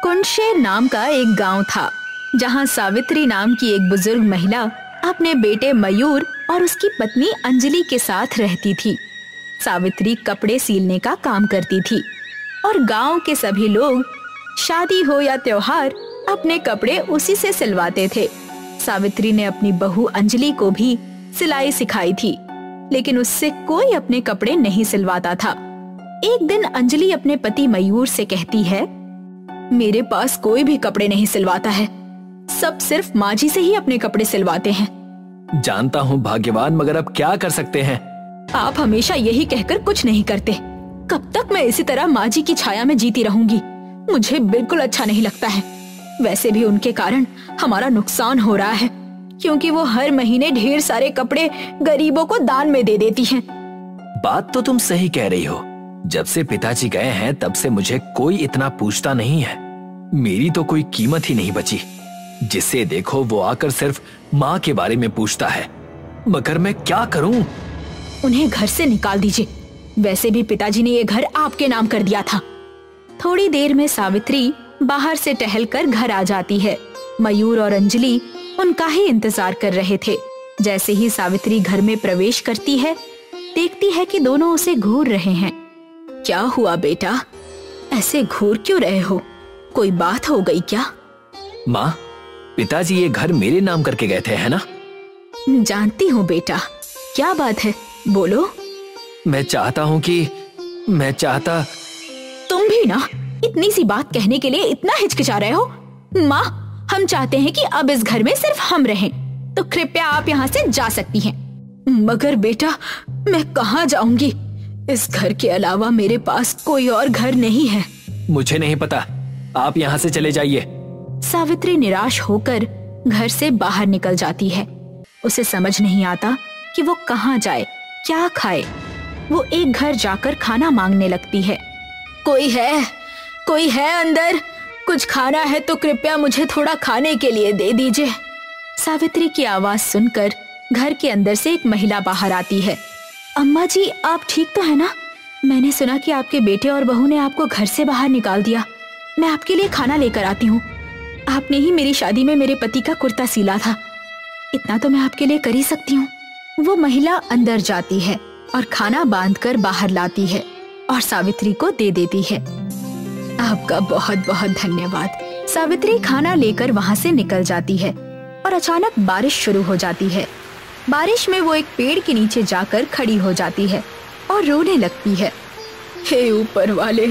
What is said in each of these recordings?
कुंडशेर नाम का एक गांव था, जहां सावित्री नाम की एक बुजुर्ग महिला अपने बेटे मयूर और उसकी पत्नी अंजलि के साथ रहती थी। सावित्री कपड़े सीलने का काम करती थी और गांव के सभी लोग शादी हो या त्योहार अपने कपड़े उसी से सिलवाते थे। सावित्री ने अपनी बहू अंजलि को भी सिलाई सिखाई थी, लेकिन उससे कोई अपने कपड़े नहीं सिलवाता था। एक दिन अंजलि अपने पति मयूर से कहती है, मेरे पास कोई भी कपड़े नहीं सिलवाता है, सब सिर्फ माँ जी से ही अपने कपड़े सिलवाते हैं। जानता हूँ भाग्यवान, मगर अब क्या कर सकते हैं। आप हमेशा यही कहकर कुछ नहीं करते। कब तक मैं इसी तरह माँ जी की छाया में जीती रहूंगी? मुझे बिल्कुल अच्छा नहीं लगता है। वैसे भी उनके कारण हमारा नुकसान हो रहा है, क्योंकि वो हर महीने ढेर सारे कपड़े गरीबों को दान में दे देती हैं। बात तो तुम सही कह रही हो। जब से पिताजी गए हैं तब से मुझे कोई इतना पूछता नहीं है। मेरी तो कोई कीमत ही नहीं बची। जिसे देखो वो आकर सिर्फ माँ के बारे में पूछता है, मगर मैं क्या करूं? उन्हें घर से निकाल दीजिए। वैसे भी पिताजी ने ये घर आपके नाम कर दिया था। थोड़ी देर में सावित्री बाहर से टहलकर घर आ जाती है। मयूर और अंजलि उनका ही इंतजार कर रहे थे। जैसे ही सावित्री घर में प्रवेश करती है, देखती है कि दोनों उसे घूर रहे हैं। क्या हुआ बेटा, ऐसे घूर क्यों रहे हो? कोई बात हो गई क्या? माँ, पिताजी ये घर मेरे नाम करके गए थे, है ना? जानती हूँ बेटा, क्या बात है, बोलो। मैं चाहता तुम भी ना इतनी सी बात कहने के लिए इतना हिचकिचा रहे हो। माँ, हम चाहते हैं कि अब इस घर में सिर्फ हम रहें, तो कृपया आप यहाँ से जा सकती हैं। मगर बेटा, मैं कहाँ जाऊंगी? इस घर के अलावा मेरे पास कोई और घर नहीं है। मुझे नहीं पता, आप यहाँ से चले जाइए। सावित्री निराश होकर घर से बाहर निकल जाती है। उसे समझ नहीं आता कि वो कहाँ जाए, क्या खाए। वो एक घर जाकर खाना मांगने लगती है। कोई है अंदर? कुछ खाना है तो कृपया मुझे थोड़ा खाने के लिए दे दीजिए। सावित्री की आवाज सुनकर घर के अंदर से एक महिला बाहर आती है। अम्मा जी, आप ठीक तो है ना? मैंने सुना कि आपके बेटे और बहू ने आपको घर से बाहर निकाल दिया। मैं आपके लिए खाना लेकर आती हूँ। आपने ही मेरी शादी में मेरे पति का कुर्ता सिला था, इतना तो मैं आपके लिए कर ही सकती हूँ। वो महिला अंदर जाती है और खाना बांधकर बाहर लाती है और सावित्री को दे देती है। आपका बहुत बहुत धन्यवाद। सावित्री खाना लेकर वहाँ से निकल जाती है और अचानक बारिश शुरू हो जाती है। बारिश में वो एक पेड़ के नीचे जाकर खड़ी हो जाती है और रोने लगती है। हे ऊपर वाले,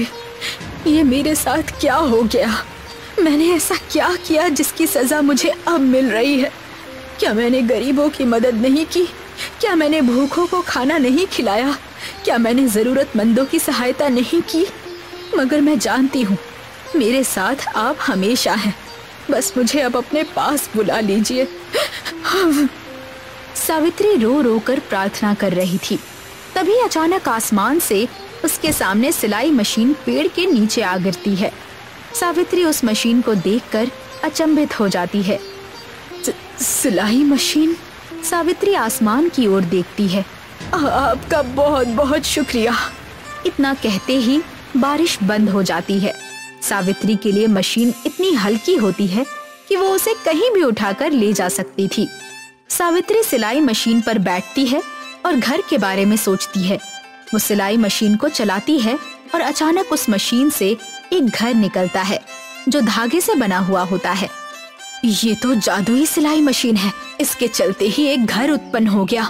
ये मेरे साथ क्या हो गया? मैंने ऐसा क्या किया जिसकी सजा मुझे अब मिल रही है? क्या मैंने गरीबों की मदद नहीं की? क्या मैंने भूखों को खाना नहीं खिलाया? क्या मैंने जरूरतमंदों की सहायता नहीं की? मगर मैं जानती हूँ मेरे साथ आप हमेशा हैं। बस मुझे अब अपने पास बुला लीजिए। सावित्री रो रो कर प्रार्थना कर रही थी। तभी अचानक आसमान से उसके सामने सिलाई मशीन पेड़ के नीचे आ गिरती है। सावित्री उस मशीन को देखकर अचंभित हो जाती है। सिलाई मशीन? सावित्री आसमान की ओर देखती है। आपका बहुत बहुत शुक्रिया। इतना कहते ही बारिश बंद हो जाती है। सावित्री के लिए मशीन इतनी हल्की होती है कि वो उसे कहीं भी उठाकर ले जा सकती थी। सावित्री सिलाई मशीन पर बैठती है और घर के बारे में सोचती है। वो सिलाई मशीन को चलाती है और अचानक उस मशीन से एक घर निकलता है जो धागे से बना हुआ होता है। ये तो जादुई सिलाई मशीन है। इसके चलते ही एक घर उत्पन्न हो गया।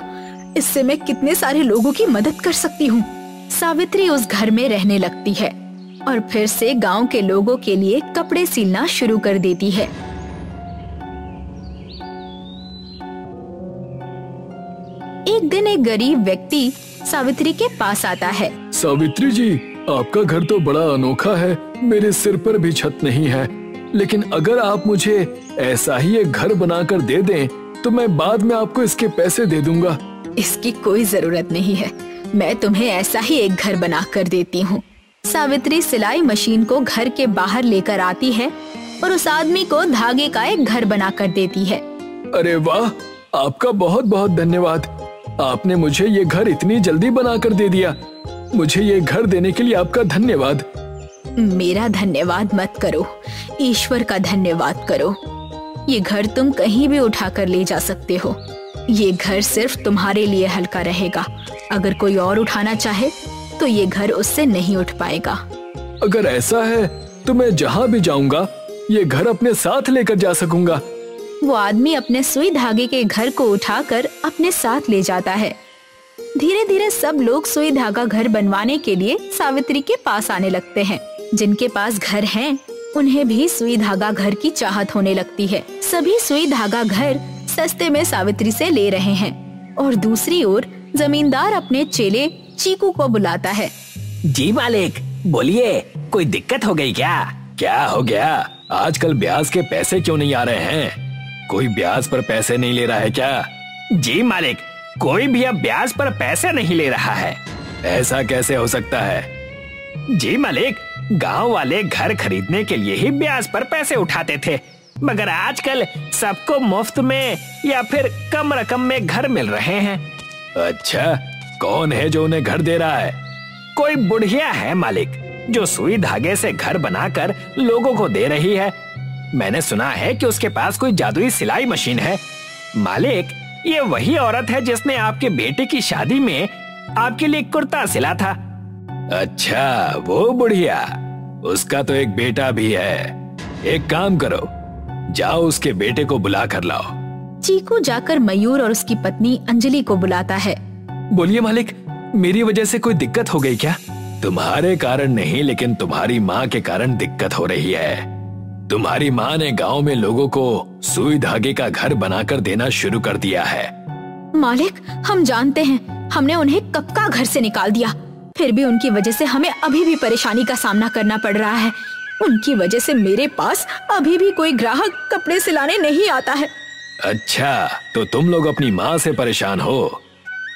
इससे मैं कितने सारे लोगों की मदद कर सकती हूँ। सावित्री उस घर में रहने लगती है और फिर से गांव के लोगों के लिए कपड़े सिलना शुरू कर देती है। एक दिन एक गरीब व्यक्ति सावित्री के पास आता है। सावित्री जी, आपका घर तो बड़ा अनोखा है। मेरे सिर पर भी छत नहीं है, लेकिन अगर आप मुझे ऐसा ही एक घर बनाकर दे दें तो मैं बाद में आपको इसके पैसे दे दूंगा। इसकी कोई जरूरत नहीं है, मैं तुम्हें ऐसा ही एक घर बना कर देती हूँ। सावित्री सिलाई मशीन को घर के बाहर लेकर आती है और उस आदमी को धागे का एक घर बना कर देती है। अरे वाह, आपका बहुत बहुत धन्यवाद। आपने मुझे ये घर इतनी जल्दी बना कर दे दिया। मुझे ये घर देने के लिए आपका धन्यवाद। मेरा धन्यवाद मत करो। ईश्वर का धन्यवाद करो। ये घर तुम कहीं भी उठा कर ले जा सकते हो। ये घर सिर्फ तुम्हारे लिए हल्का रहेगा। अगर कोई और उठाना चाहे तो ये घर उससे नहीं उठ पाएगा। अगर ऐसा है तो मैं जहाँ भी जाऊंगा ये घर अपने साथ लेकर जा सकूंगा। वो आदमी अपने सुई धागे के घर को उठाकर अपने साथ ले जाता है। धीरे धीरे सब लोग सुई धागा घर बनवाने के लिए सावित्री के पास आने लगते हैं। जिनके पास घर हैं, उन्हें भी सुई धागा घर की चाहत होने लगती है। सभी सुई धागा घर सस्ते में सावित्री से ले रहे हैं। और दूसरी ओर जमींदार अपने चेले चीकू को बुलाता है। जी मालिक, बोलिए, कोई दिक्कत हो गई क्या? क्या हो गया? आजकल ब्याज के पैसे क्यों नहीं आ रहे हैं? कोई ब्याज पर पैसे नहीं ले रहा है क्या? जी मालिक, कोई भी अब ब्याज पर पैसे नहीं ले रहा है। ऐसा कैसे हो सकता है? जी मालिक, गांव वाले घर खरीदने के लिए ही ब्याज पर पैसे उठाते थे, मगर आजकल सबको मुफ्त में या फिर कम रकम में घर मिल रहे हैं। अच्छा, कौन है जो उन्हें घर दे रहा है? कोई बुढ़िया है मालिक, जो सुई धागे से घर बनाकर लोगों को दे रही है। मैंने सुना है कि उसके पास कोई जादुई सिलाई मशीन है। मालिक, ये वही औरत है जिसने आपके बेटे की शादी में आपके लिए कुर्ता सिला था। अच्छा, वो बुढ़िया, उसका तो एक बेटा भी है। एक काम करो, जाओ उसके बेटे को बुला कर लाओ। चीकू जाकर मयूर और उसकी पत्नी अंजलि को बुलाता है। बोलिए मालिक, मेरी वजह से कोई दिक्कत हो गई क्या? तुम्हारे कारण नहीं, लेकिन तुम्हारी माँ के कारण दिक्कत हो रही है। तुम्हारी माँ ने गांव में लोगों को सुई धागे का घर बनाकर देना शुरू कर दिया है। मालिक, हम जानते हैं, हमने उन्हें कब का घर से निकाल दिया, फिर भी उनकी वजह से हमें अभी भी परेशानी का सामना करना पड़ रहा है। उनकी वजह से मेरे पास अभी भी कोई ग्राहक कपड़े सिलाने नहीं आता है। अच्छा, तो तुम लोग अपनी माँ से परेशान हो?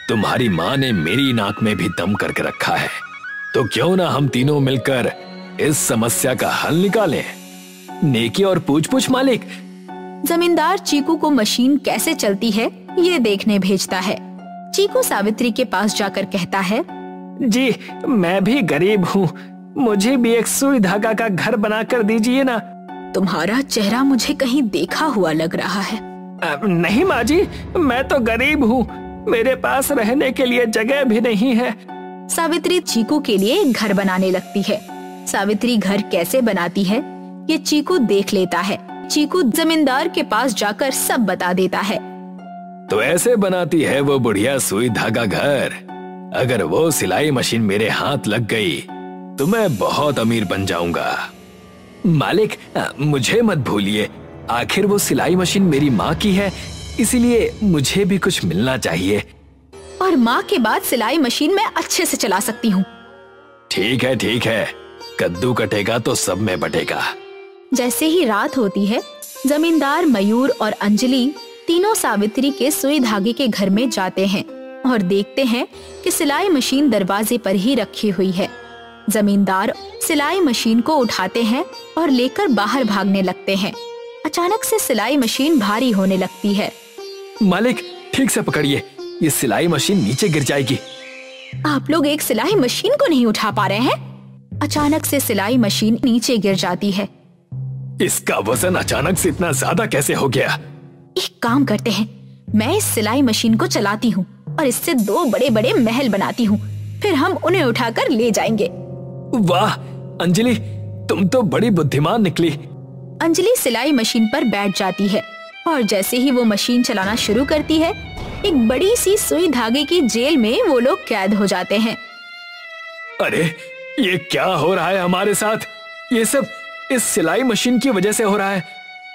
तुम्हारी माँ ने मेरी नाक में भी दम करके रखा है, तो क्यों ना हम तीनों मिलकर इस समस्या का हल निकालें। नेकी और पूछ मालिक। जमींदार चीकू को मशीन कैसे चलती है ये देखने भेजता है। चीकू सावित्री के पास जाकर कहता है, जी, मैं भी गरीब हूँ, मुझे भी एक सुई धागा का घर बना कर दीजिए ना। तुम्हारा चेहरा मुझे कहीं देखा हुआ लग रहा है। नहीं माँ जी, मैं तो गरीब हूँ, मेरे पास रहने के लिए जगह भी नहीं है। सावित्री चीकू के लिए एक घर बनाने लगती है। सावित्री घर कैसे बनाती है ये चीकू देख लेता है। चीकू जमींदार के पास जाकर सब बता देता है। तो ऐसे बनाती है वो बुढ़िया सुई धागा घर। अगर वो सिलाई मशीन मेरे हाथ लग गई तो मैं बहुत अमीर बन जाऊंगा। मालिक, मुझे मत भूलिए, आखिर वो सिलाई मशीन मेरी माँ की है, इसीलिए मुझे भी कुछ मिलना चाहिए। और माँ के बाद सिलाई मशीन मैं अच्छे से चला सकती हूँ। ठीक है, कद्दू कटेगा तो सब में बटेगा। जैसे ही रात होती है, जमींदार मयूर और अंजलि तीनों सावित्री के सुई धागे के घर में जाते हैं और देखते हैं कि सिलाई मशीन दरवाजे पर ही रखी हुई है। जमींदार सिलाई मशीन को उठाते हैं और लेकर बाहर भागने लगते हैं। अचानक से सिलाई मशीन भारी होने लगती है। मालिक, ठीक से पकड़िए, ये सिलाई मशीन नीचे गिर जाएगी। आप लोग एक सिलाई मशीन को नहीं उठा पा रहे हैं? अचानक से सिलाई मशीन नीचे गिर जाती है। इसका वजन अचानक से इतना ज्यादा कैसे हो गया? एक काम करते हैं, मैं इस सिलाई मशीन को चलाती हूँ और इससे 2 बड़े बड़े महल बनाती हूँ, फिर हम उन्हें उठाकर ले जाएंगे। वाह अंजलि, तुम तो बड़ी बुद्धिमान निकली। अंजलि सिलाई मशीन पर बैठ जाती है और जैसे ही वो मशीन चलाना शुरू करती है, एक बड़ी सी सुई धागे की जेल में वो लोग कैद हो जाते हैं। अरे, ये क्या हो रहा है हमारे साथ? ये सब इस सिलाई मशीन की वजह से हो रहा है।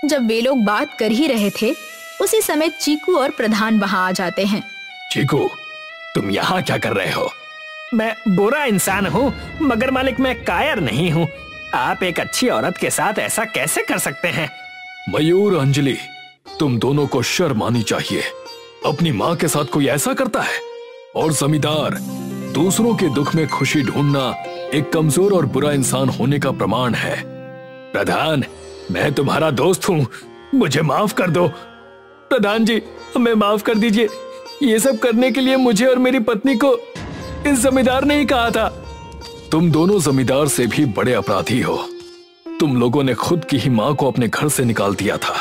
जब वे लोग बात कर ही रहे थे, उसी समय चीकू और प्रधान वहाँ आ जाते हैं। चीकू, तुम यहाँ क्या कर रहे हो? मैं बुरा इंसान हूँ, मगर मालिक मैं कायर नहीं हूँ। आप एक अच्छी औरत के साथ ऐसा कैसे कर सकते हैं? मयूर, अंजलि, तुम दोनों को शर्म आनी चाहिए। अपनी माँ के साथ कोई ऐसा करता है? और जमींदार, दूसरों के दुख में खुशी ढूंढना एक कमजोर और बुरा इंसान होने का प्रमाण है। प्रधान, मैं तुम्हारा दोस्त हूँ, मुझे माफ कर दो। प्रधान जी, हमें माफ कर दीजिए। ये सब करने के लिए मुझे और मेरी पत्नी को इस जमींदार ने ही कहा था। तुम दोनों जमींदार से भी बड़े अपराधी हो। तुम लोगों ने खुद की ही माँ को अपने घर से निकाल दिया था।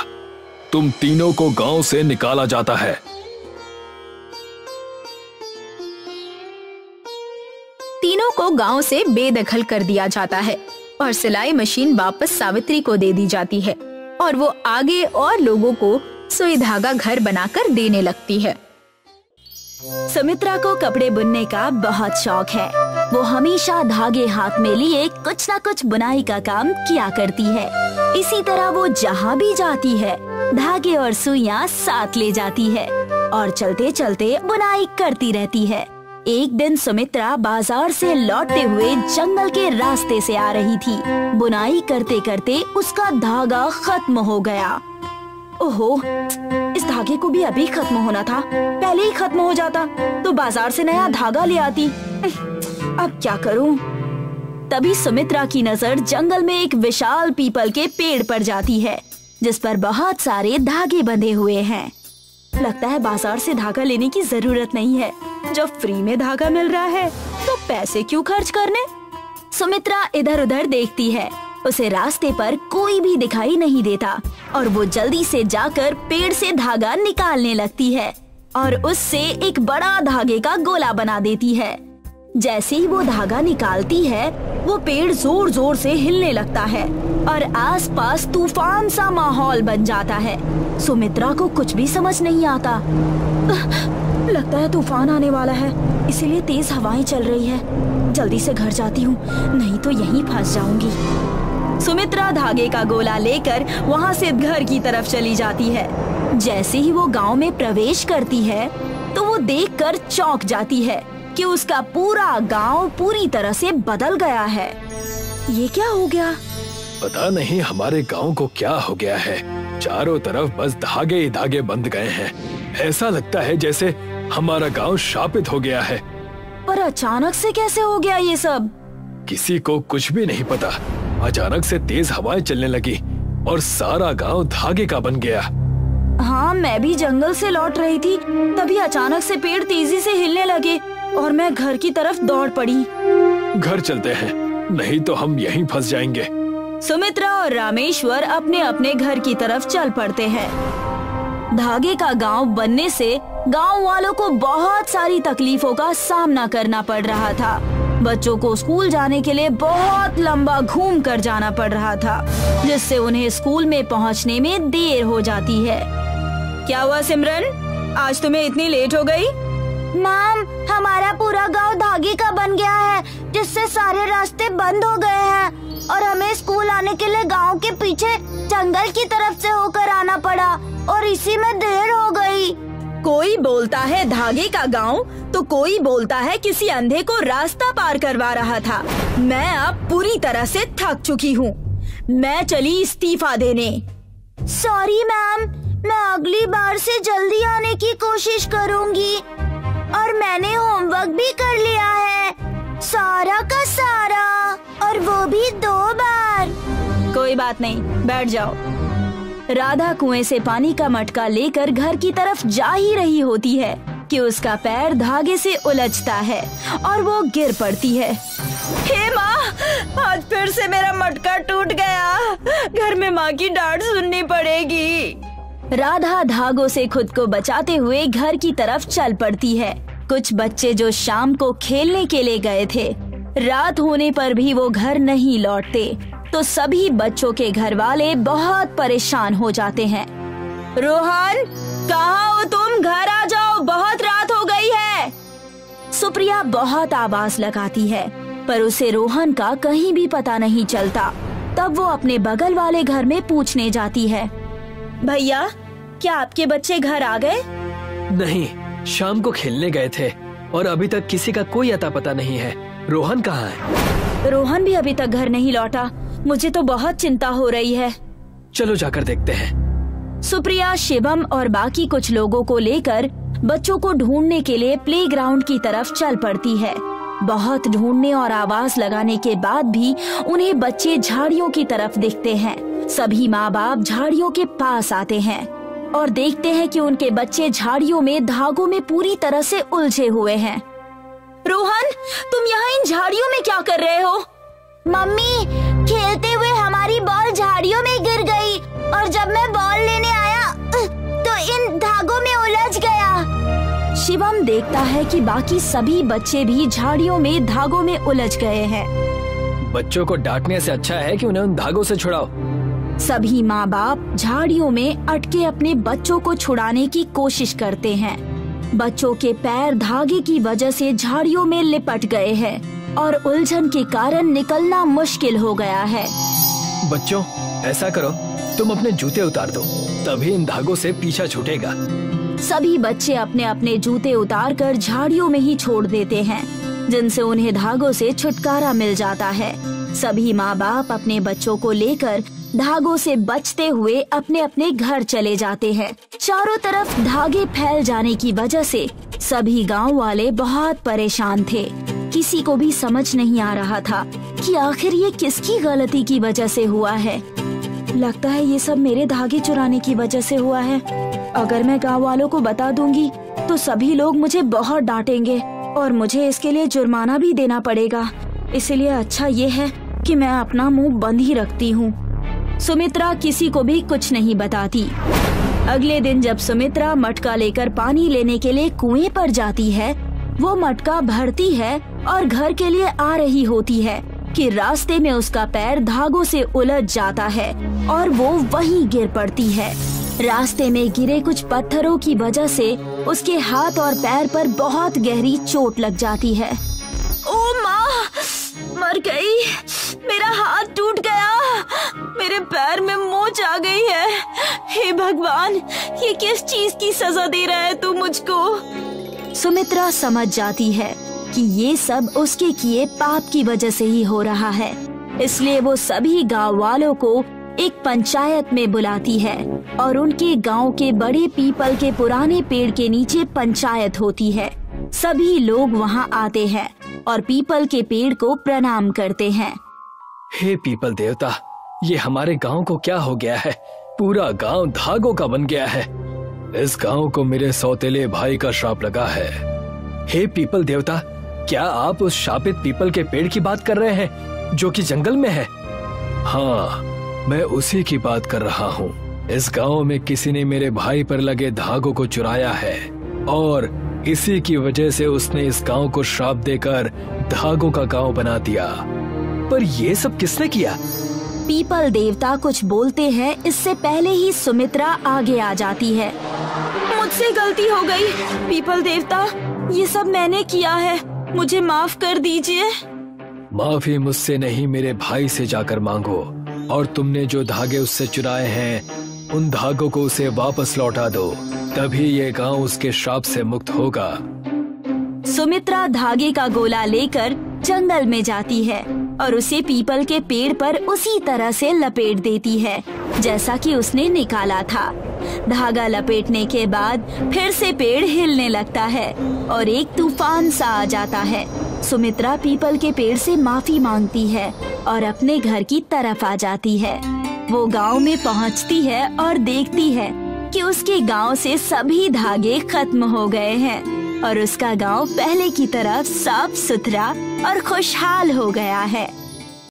तुम तीनों को गांव से निकाला जाता है। तीनों को गांव से बेदखल कर दिया जाता है और सिलाई मशीन वापस सावित्री को दे दी जाती है और वो आगे और लोगों को सुई धागा घर बनाकर देने लगती है। सुमित्रा को कपड़े बुनने का बहुत शौक है। वो हमेशा धागे हाथ में लिए कुछ न कुछ बुनाई का काम किया करती है। इसी तरह वो जहाँ भी जाती है धागे और सुइयां साथ ले जाती है और चलते चलते बुनाई करती रहती है। एक दिन सुमित्रा बाजार से लौटते हुए जंगल के रास्ते से आ रही थी। बुनाई करते करते उसका धागा खत्म हो गया। ओहो, इस धागे को भी अभी खत्म होना था। पहले ही खत्म हो जाता तो बाजार से नया धागा ले आती। अब क्या करूं? तभी सुमित्रा की नजर जंगल में एक विशाल पीपल के पेड़ पर जाती है जिस पर बहुत सारे धागे बंधे हुए हैं। लगता है बाजार से धागा लेने की जरूरत नहीं है। जब फ्री में धागा मिल रहा है तो पैसे क्यों खर्च करने? सुमित्रा इधर उधर देखती है। उसे रास्ते पर कोई भी दिखाई नहीं देता और वो जल्दी से जाकर पेड़ से धागा निकालने लगती है और उससे एक बड़ा धागे का गोला बना देती है। जैसे ही वो धागा निकालती है वो पेड़ जोर जोर से हिलने लगता है और आसपास तूफान सा माहौल बन जाता है। सुमित्रा को कुछ भी समझ नहीं आता। लगता है तूफान आने वाला है, इसीलिए तेज हवाएं चल रही है। जल्दी से घर जाती हूँ, नहीं तो यहीं फंस जाऊंगी। सुमित्रा धागे का गोला लेकर वहाँ से घर की तरफ चली जाती है। जैसे ही वो गांव में प्रवेश करती है तो वो देखकर चौंक जाती है कि उसका पूरा गांव पूरी तरह से बदल गया है। ये क्या हो गया? पता नहीं हमारे गांव को क्या हो गया है। चारों तरफ बस धागे ही धागे बंध गए हैं। ऐसा लगता है जैसे हमारा गांव शापित हो गया है। पर अचानक से कैसे हो गया ये सब? किसी को कुछ भी नहीं पता। अचानक से तेज हवाएं चलने लगी और सारा गांव धागे का बन गया। हाँ, मैं भी जंगल से लौट रही थी, तभी अचानक से पेड़ तेजी से हिलने लगे और मैं घर की तरफ दौड़ पड़ी। घर चलते हैं, नहीं तो हम यहीं फंस जाएंगे। सुमित्रा और रामेश्वर अपने अपने घर की तरफ चल पड़ते हैं। धागे का गांव बनने से गांव वालों को बहुत सारी तकलीफों का सामना करना पड़ रहा था। बच्चों को स्कूल जाने के लिए बहुत लंबा घूम कर जाना पड़ रहा था, जिससे उन्हें स्कूल में पहुंचने में देर हो जाती है। क्या हुआ सिमरन, आज तुम्हें इतनी लेट हो गई? मैम, हमारा पूरा गांव धागे का बन गया है, जिससे सारे रास्ते बंद हो गए हैं और हमें स्कूल आने के लिए गांव के पीछे जंगल की तरफ से होकर आना पड़ा और इसी में देर हो गई। कोई बोलता है धागे का गांव तो कोई बोलता है किसी अंधे को रास्ता पार करवा रहा था। मैं अब पूरी तरह से थक चुकी हूँ। मैं चली इस्तीफा देने। सॉरी मैम, मैं अगली बार से जल्दी आने की कोशिश करूँगी और मैंने होमवर्क भी कर लिया है, सारा का सारा, और वो भी 2 बार। कोई बात नहीं, बैठ जाओ। राधा कुएं से पानी का मटका लेकर घर की तरफ जा ही रही होती है कि उसका पैर धागे से उलझता है और वो गिर पड़ती है। हे माँ, आज फिर से मेरा मटका टूट गया। घर में माँ की डांट सुननी पड़ेगी। राधा धागों से खुद को बचाते हुए घर की तरफ चल पड़ती है। कुछ बच्चे जो शाम को खेलने के लिए गए थे, रात होने पर भी वो घर नहीं लौटते, तो सभी बच्चों के घर वाले बहुत परेशान हो जाते हैं। रोहन, कहाँ हो तुम? घर आ जाओ, बहुत रात हो गई है। सुप्रिया बहुत आवाज लगाती है पर उसे रोहन का कहीं भी पता नहीं चलता। तब वो अपने बगल वाले घर में पूछने जाती है, भैया, क्या आपके बच्चे घर आ गए? नहीं, शाम को खेलने गए थे और अभी तक किसी का कोई अता पता नहीं है। रोहन कहाँ है? रोहन भी अभी तक घर नहीं लौटा। मुझे तो बहुत चिंता हो रही है। चलो जाकर देखते हैं। सुप्रिया, शिवम और बाकी कुछ लोगों को लेकर बच्चों को ढूंढने के लिए प्लेग्राउंड की तरफ चल पड़ती है। बहुत ढूंढने और आवाज लगाने के बाद भी उन्हें बच्चे झाड़ियों की तरफ दिखते हैं। सभी माँ बाप झाड़ियों के पास आते हैं और देखते हैं कि उनके बच्चे झाड़ियों में धागों में पूरी तरह से उलझे हुए हैं। रोहन, तुम यहाँ इन झाड़ियों में क्या कर रहे हो? मम्मी, खेलते हुए हमारी देखता है कि बाकी सभी बच्चे भी झाड़ियों में धागों में उलझ गए हैं। बच्चों को डांटने से अच्छा है कि उन्हें उन धागों से छुड़ाओ। सभी माँ बाप झाड़ियों में अटके अपने बच्चों को छुड़ाने की कोशिश करते हैं। बच्चों के पैर धागे की वजह से झाड़ियों में लिपट गए हैं और उलझन के कारण निकलना मुश्किल हो गया है। बच्चों, ऐसा करो, तुम अपने जूते उतार दो, तभी इन धागों से पीछा छूटेगा। सभी बच्चे अपने अपने जूते उतारकर झाड़ियों में ही छोड़ देते हैं, जिनसे उन्हें धागों से छुटकारा मिल जाता है। सभी माँ बाप अपने बच्चों को लेकर धागों से बचते हुए अपने अपने घर चले जाते हैं। चारों तरफ धागे फैल जाने की वजह से सभी गांव वाले बहुत परेशान थे। किसी को भी समझ नहीं आ रहा था कि आखिर ये किसकी गलती की वजह से हुआ है। लगता है ये सब मेरे धागे चुराने की वजह से हुआ है। अगर मैं गांव वालों को बता दूंगी तो सभी लोग मुझे बहुत डांटेंगे और मुझे इसके लिए जुर्माना भी देना पड़ेगा। इसलिए अच्छा ये है कि मैं अपना मुंह बंद ही रखती हूँ। सुमित्रा किसी को भी कुछ नहीं बताती। अगले दिन जब सुमित्रा मटका लेकर पानी लेने के लिए कुएं पर जाती है, वो मटका भरती है और घर के लिए आ रही होती है कि रास्ते में उसका पैर धागों से उलझ जाता है और वो वहीं गिर पड़ती है। रास्ते में गिरे कुछ पत्थरों की वजह से उसके हाथ और पैर पर बहुत गहरी चोट लग जाती है। ओ माँ, मर गई, मेरा हाथ टूट गया, मेरे पैर में मोच आ गई है। हे भगवान, ये किस चीज की सजा दे रहा है तू मुझको? सुमित्रा समझ जाती है कि ये सब उसके किए पाप की वजह से ही हो रहा है। इसलिए वो सभी गांव वालों को एक पंचायत में बुलाती है और उनके गांव के बड़े पीपल के पुराने पेड़ के नीचे पंचायत होती है। सभी लोग वहां आते हैं और पीपल के पेड़ को प्रणाम करते हैं। हे पीपल देवता, ये हमारे गांव को क्या हो गया है? पूरा गांव धागों का बन गया है। इस गांव को मेरे सौतेले भाई का श्राप लगा है। हे पीपल देवता, क्या आप उस शापित पीपल के पेड़ की बात कर रहे हैं जो कि जंगल में है? हाँ, मैं उसी की बात कर रहा हूँ। इस गांव में किसी ने मेरे भाई पर लगे धागों को चुराया है और इसी की वजह से उसने इस गांव को श्राप देकर धागों का गांव बना दिया। पर ये सब किसने किया? पीपल देवता कुछ बोलते हैं इससे पहले ही सुमित्रा आगे आ जाती है। मुझसे गलती हो गई पीपल देवता, ये सब मैंने किया है, मुझे माफ कर दीजिए। माफी मुझसे नहीं, मेरे भाई से जाकर मांगो और तुमने जो धागे उससे चुराए हैं उन धागों को उसे वापस लौटा दो, तभी ये गांव उसके श्राप से मुक्त होगा। सुमित्रा धागे का गोला लेकर जंगल में जाती है और उसे पीपल के पेड़ पर उसी तरह से लपेट देती है जैसा कि उसने निकाला था। धागा लपेटने के बाद फिर से पेड़ हिलने लगता है और एक तूफान सा आ जाता है। सुमित्रा पीपल के पेड़ से माफी मांगती है और अपने घर की तरफ आ जाती है। वो गांव में पहुंचती है और देखती है कि उसके गांव से सभी धागे खत्म हो गए हैं और उसका गांव पहले की तरफ साफ सुथरा और खुशहाल हो गया है।